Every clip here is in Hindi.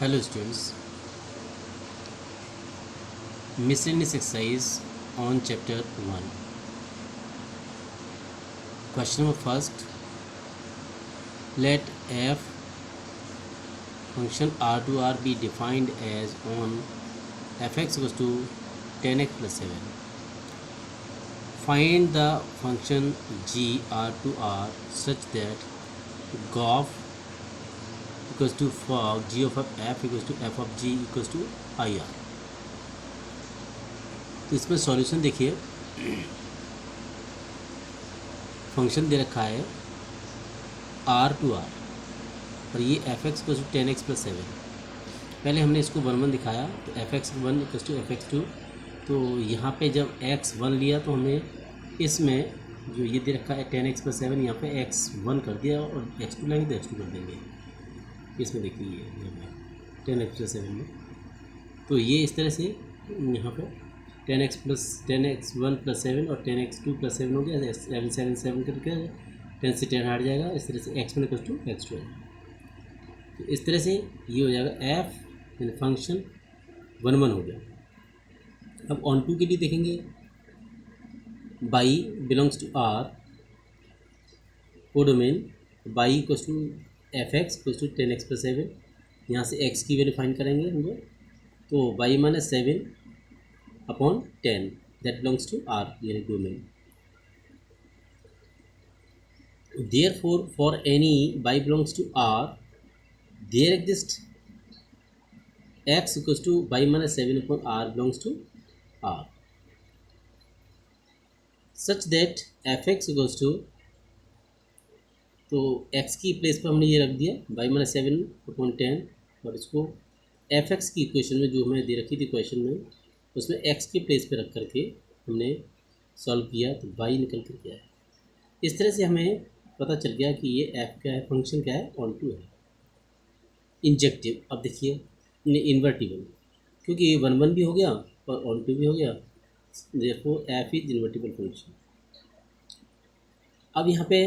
Hello students, miscellaneous exercise on chapter 1. Question number first, let f function r to r be defined as on fx equals to 10x plus 7. Find the function g r to r such that gof equals to fog g of f equals to f of g equals to ir. तो इसमें सॉल्यूशन देखिए, फंक्शन दे रखा है आर टू आर और ये F X equal to 10x plus 7। पहले हमने इसको 1 दिखाया तो F X 1 equal to F X 2। तो यहाँ पे जब x 1 लिया तो हमने इसमें जो ये दे रखा है 10x प्लस 7 यहाँ पे x 1 कर दिया और x 2 लाएंगे तो x 2 कर देंगे। इसमें देखिए ये 10x प्लस 7 में, तो ये इस तरह से यहाँ पे 10x 1 प्लस 7 और 10x 2 प्लस 7 हो गया, 7 करके 10 से 10 हट जाएगा। इस तरह से x1 इक्वल टू x2 है। तो इस तरह से ये हो जाएगा f यानी फंक्शन 1 हो गया। अब ऑन टू के लिए देखेंगे, y belongs to r codomain y equal to F X equal to 10x plus 7। यहाँ से x की वैल्यू फाइंड करेंगे हम लोग, तो by minus 7 upon 10 that belongs to R यानी domain. Therefore, for any by belongs to R, there exists x equals to by minus 7 upon R belongs to R, such that fx equals to, तो x की प्लेस पर हमने ये रख दिया by minus 7 upon 10 और इसको fx की इक्वेशन में जो हमें दे रखी थी क्वेश्चन में उसमें x के प्लेस पे रख करके हमने सॉल्व किया तो y निकल कर गया है। इस तरह से हमें पता चल गया कि ये f क्या है, फंक्शन क्या है, ऑन टू है। इंजेक्टिव, अब देखिए इन्वर्टिबल, क्योंकि ये 1 भी हो गया और ऑन टू भी हो गया, therefore f is invertible function. अब यहाँ पे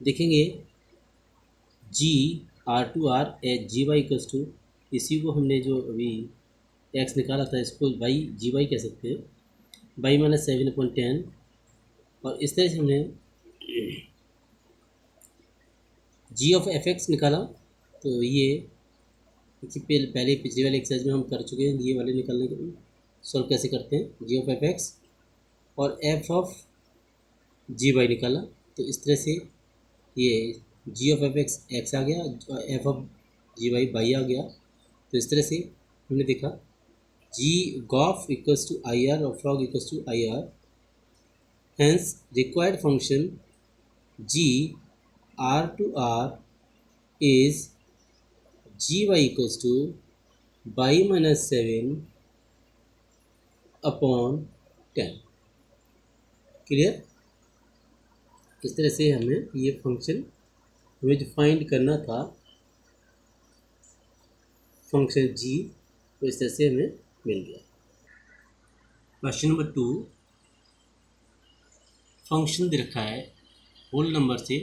देखेंगे g r to r H G Y equals to, इसी को हमने जो अभी x निकाला था इसको बाई जी वाई कह सकते हैं, बाई माइनस 7 अपॉन 10। और इस तरह से हमने g ऑफ एफ एक्स निकाला। तो ये पहले पिछले वाले एक्सरसाइज में हम कर चुके हैं, ये वाले निकालने के लिए सॉल्व कैसे करते हैं, g ऑफ एफ एक्स और f ऑफ जी वाई निकाला। तो इस तरह से ये g of F X X आ गया, f ऑफ जी वाई बाई आ गया। तो इस तरह से हमने देखा g gof equals to ir or frog equals to ir, hence required function g r to r is gy equals to by minus 7 upon 10। Clear? इस तरह से हमें ये फंक्शन हमें जो फाइंड करना था फंक्शन g, तो इस तरह से हमें मिल गया। क्वेश्चन नंबर 2, फंक्शन दे रखा है होल नंबर से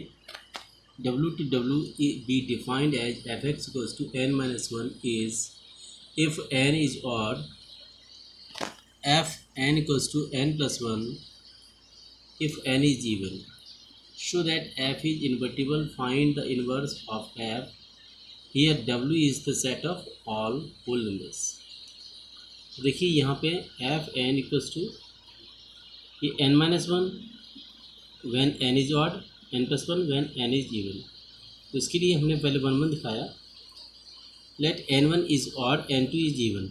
w to w be defined as fx equals to n minus 1 is if n is odd, f n equals to n plus 1 if n is even, show that f is invertible, find the inverse of f। Here w is the set of all whole numbers। देखिए यहाँ पे एफ एन इक्वल्स टू ये N minus 1 when N is odd, N plus 1 when N is even. तो इसके लिए हमने पहले 1 दिखाया, let n1 is odd n2 is even.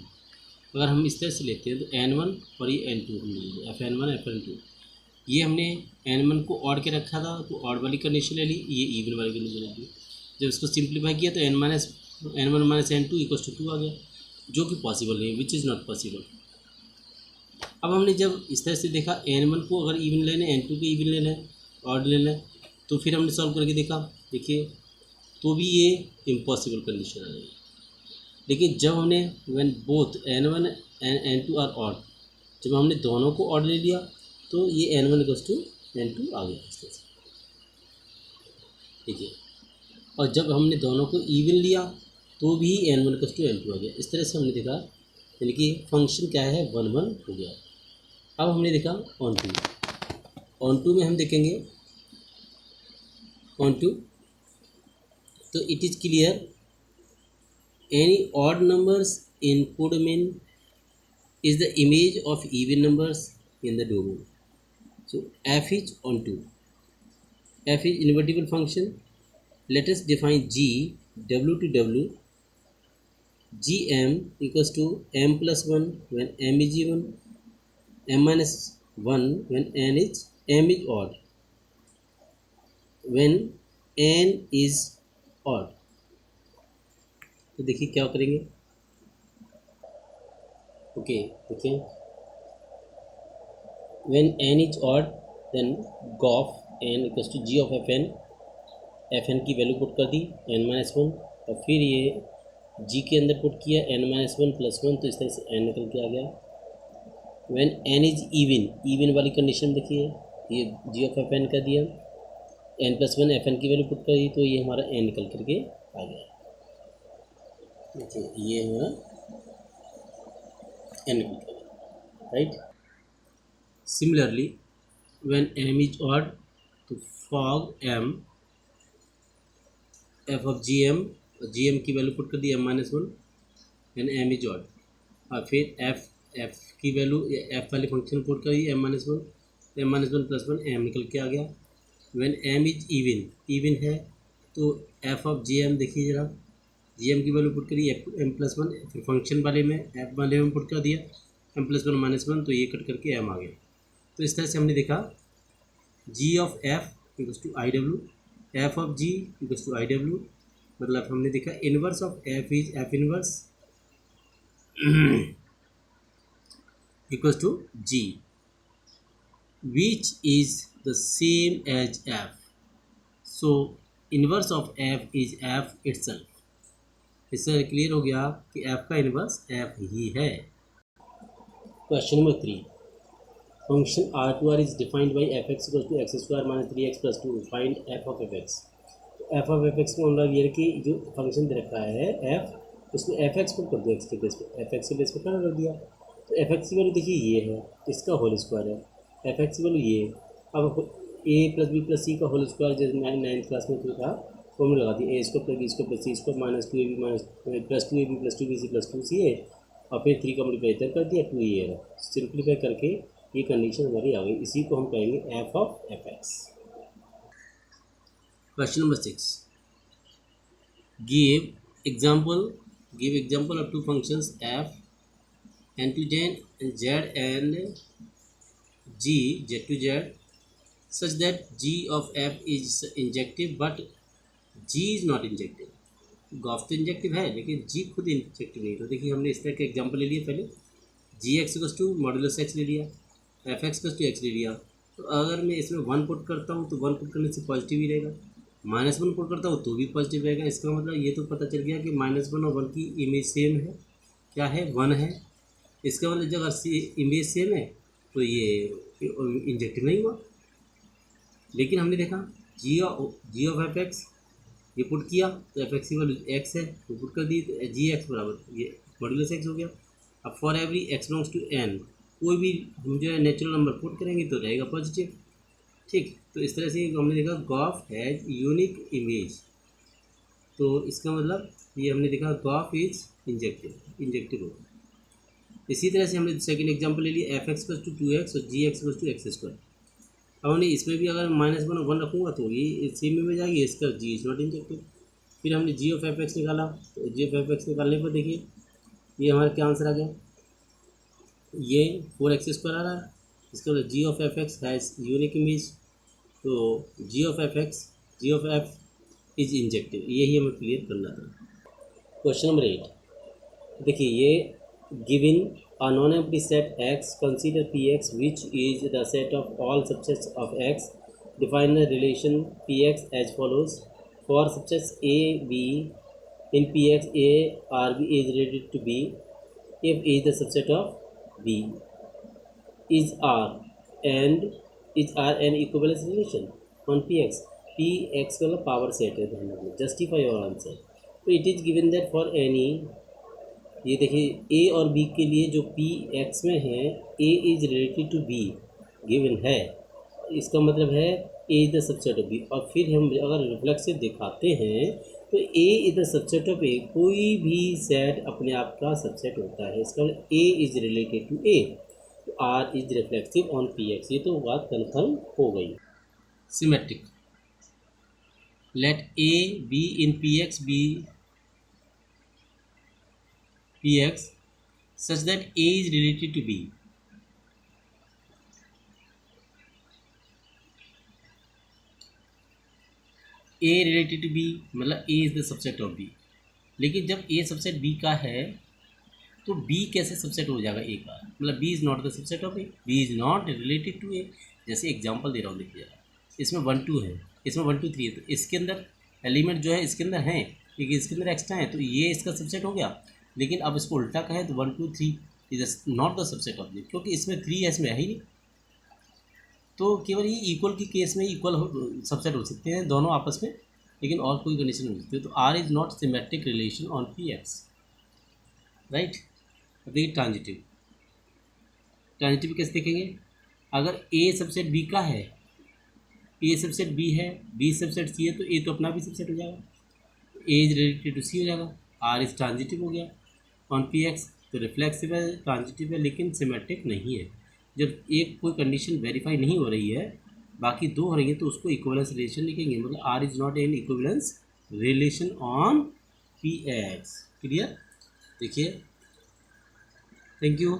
अगर हम इस तरह से लेते हैं तो n1 और ये n2 हमने लिया, F N one F N two. ये हमने n1 को ऑड के रखा था तो ऑड वाली कंडीशन ले ली, ये इवन वाली कंडीशन ले ली। जब इसको सिंप्लीफाई किया तो n1 minus n2 equals to 2 आ गया, जो कि पॉसिबल नहीं, विच इज़ नॉट पॉसिबल। अब हमने जब इस तरह से देखा n1 को अगर इवन लेना है, n2 को इवन लेना है, ऑड लेना है, तो फिर हमने सॉल्व करके देखा, देखिए तो भी ये इम्पॉसिबल कंडीशन आ गई। लेकिन जब हमने when both n1 and n2 are odd, जब हमने दोनों को ऑड ले लिया तो ये n1 इक्वल्स टू n2 आ गया इस तरह से, ठीक है। और जब हमने दोनों को इवन लिया तो भी n1 इक्वल्स टू n2 आ गया। इस तरह से हमने देखा, यानी कि फंक्शन क्या है 1 1 हो गया। अब हमने देखा ऑन टू में हम देखेंगे ऑन टू, तो it is clear any odd numbers in codomain is the image of even numbers in the domain. So f is onto. F is invertible function. Let us define g w to w. Gm equals to m plus 1 when m is even, m minus 1 when m is odd, when n is odd. तो देखिए क्या करेंगे। ओके देखिए, when n is odd then gof n equals to g of fn की वैल्यू पुट कर दी n-1, और फिर ये g के अंदर पुट किया n-1 + 1, तो इस तरह से n निकल के आ गया। when n is even वाली कंडीशन देखिए, ये g of fn का दिया, n+1 fn की वैल्यू पुट कर दी, तो ये हमारा n निकल करके आ गया। देखिए ये हमारा n निकल के आ गया, right. Similarly, when m is odd, तो fog m f of gm की वैल्यू पुट कर दी m-1 and m is odd, और फिर f की वैल्यू f वाले फंक्शन पुट कर दी m-1 + 1 m निकल के आ गया। when m is even है तो f of gm देखिए जरा, gm की वैल्यू पुट करी m+1, फिर फंक्शन वाले में f वाले में पुट कर दिया m+1 - 1, तो ये कट करके m आ गया। तो इस तरह से हमने देखा g of f equals to I W, f of g equals to I W, मतलब हमने देखा inverse of f is f inverse equals to g which is the same as f, so inverse of f is f itself. इससे क्लियर हो गया कि f का इनवर्स f ही है। Question number 3, function R2R is defined by fx equals to x² - 3x + 2. Find f of fx. f of fx का मतलब ये है कि जो फंक्शन दे रखा है f, उसमें fx को कर दो x के बेस पे, fx के बेस पे कर दिया, तो fx की वैल्यू देखिए ये है, इसका होल स्क्वायर है, fx की वैल्यू ये। अब a + b + c का होल स्क्वायर, जैसे 9th क्लास में था फॉर्मूला लगा दी, a² + b² + c² -2ab + 2ab + 2bc + 2ca, और फिर 3 का मल्टीप्लाई इधर कर दिया, 2 ये है। सिंप्लीफाई करके ये कंडीशन हमारी आ गई, इसी को हम कहेंगे f of fx। Question number 6, give example of two functions f n to z and g z to z such that g of f is injective but g is not injective। G of F तो इंजेक्टिव है लेकिन g खुद इंजेक्टिव नहीं। तो देखिए हमने इस तरह के एग्जांपल ले लिए, पहले g(x) मॉडुलस x ले लिया, f(x) = x ले लिया। तो अगर मैं इसमें 1 पुट करता हूँ तो 1 पुट करने से पॉजिटिव ही रहेगा, -1 पुट करता हूँ तो भी पॉजिटिव रहेगा। इसका मतलब ये तो पता चल गया कि -1 और 1 की इमेज सेम है, क्या है 1 है। इसका मतलब जब इमेज सेम है तो ये इंजेक्टिव नहीं हुआ। लेकिन हमने देखा जी ऑफ fx, ये पुट किया तो fx की वैल्यू x है, तो पुट कर दी, तो gx बराबर ये मॉडुलस x हो गया। अब for every x belongs to n, कोई भी हम जो है नेचुरल नंबर पुट करेंगे तो रहेगा पॉजिटिव, ठीक। तो इस तरह से हमने देखा गॉफ हैज यूनिक इमेज, तो इसका मतलब ये हमने देखा गॉफ इज इंजेक्टिव होगा। इसी तरह से हमने सेकंड एग्जांपल ले लिया f(x) = 2x और g(x) = x²। अब हमने इसमें भी अगर -1 और 1 रखूँगा तो ये सेम में जाएगी, इसका g इज नॉट इंजेक्टिव। फिर हमने g ऑफ fx निकाला, तो g ऑफ fx निकालने पर देखिए ये हमारा क्या आंसर आ गया, ये 4x² आ रहा है। इसका मतलब g of fx has unique image, तो g of f is injective, यही हमें क्लियर करना था। क्वेश्चन नंबर 8, देखिए ये given a non-empty set x, consider px which is the set of all subsets of x. Define the relation px as follows: for subsets a b in px, a or b is related to b if a is the subset of b, is r an equivalence relation on px का पावर सेट है, ध्यान रखना। जस्टिफाई योर आंसर, तो it is given that for any, ये देखिए ए और बी के लिए जो पी एक्स में है, A is related to B given है, इसका मतलब है A is the subset of B. और फिर हम अगर रिफ्लेक्सिव दिखाते हैं तो A is the subset of A, कोई भी सेट अपने आप का सबसेट होता है, इसका मतलब a is related to a, तो R is reflexive on P X, ये तो बात कन्फर्म हो गई। Symmetric, let a b in P X b px such that a is related to b, a related to b मतलब a is the subset of b, लेकिन जब a सबसेट b का है तो b कैसे सबसेट हो जाएगा a का, मतलब b is not the subset of a, b is not related to a। जैसे एग्जांपल दे रहा हूँ, देखिए इसमें 1 2 है, इसमें 1 2 3 है, तो इसके अंदर एलिमेंट जो है इसके अंदर हैं, लेकिन इसके अंदर एक्स्ट्रा है, तो ये इसका सबसेट हो गया। लेकिन अब इसको उल्टा कहें तो 1 2 3 is not the subset of this, क्योंकि इसमें 3 है, इसमें है ही नहीं। तो केवल ये इक्वल की केस में इक्वल सबसेट हो सकते हैं दोनों आपस में, लेकिन और कोई कंडीशन नहीं हो सकती। तो R is not symmetric relation on P X, right. अब देखिए ट्रांजिटिव, ट्रांजिटिव कैसे देखेंगे, अगर ए सबसेट बी का है, ए सबसेट बी है, बी सबसेट सी है, तो ए तो अपना भी सबसेट हो जाएगा, ए इज रिलेटेड टू सी हो जाएगा, आर इज ट्रांजिटिव हो गया ऑन पी एक्स। तो रिफ्लेक्सिव है, ट्रांजिटिव है, लेकिन सिमेट्रिक नहीं है। जब एक कोई कंडीशन वेरीफाई नहीं हो रही है, बाकी दो हो रही है, तो उसको इक्विवेलेंस रिलेशन लिखेंगे, मतलब R is not an equivalence relation on P X. Clear, देखिए, थैंक यू।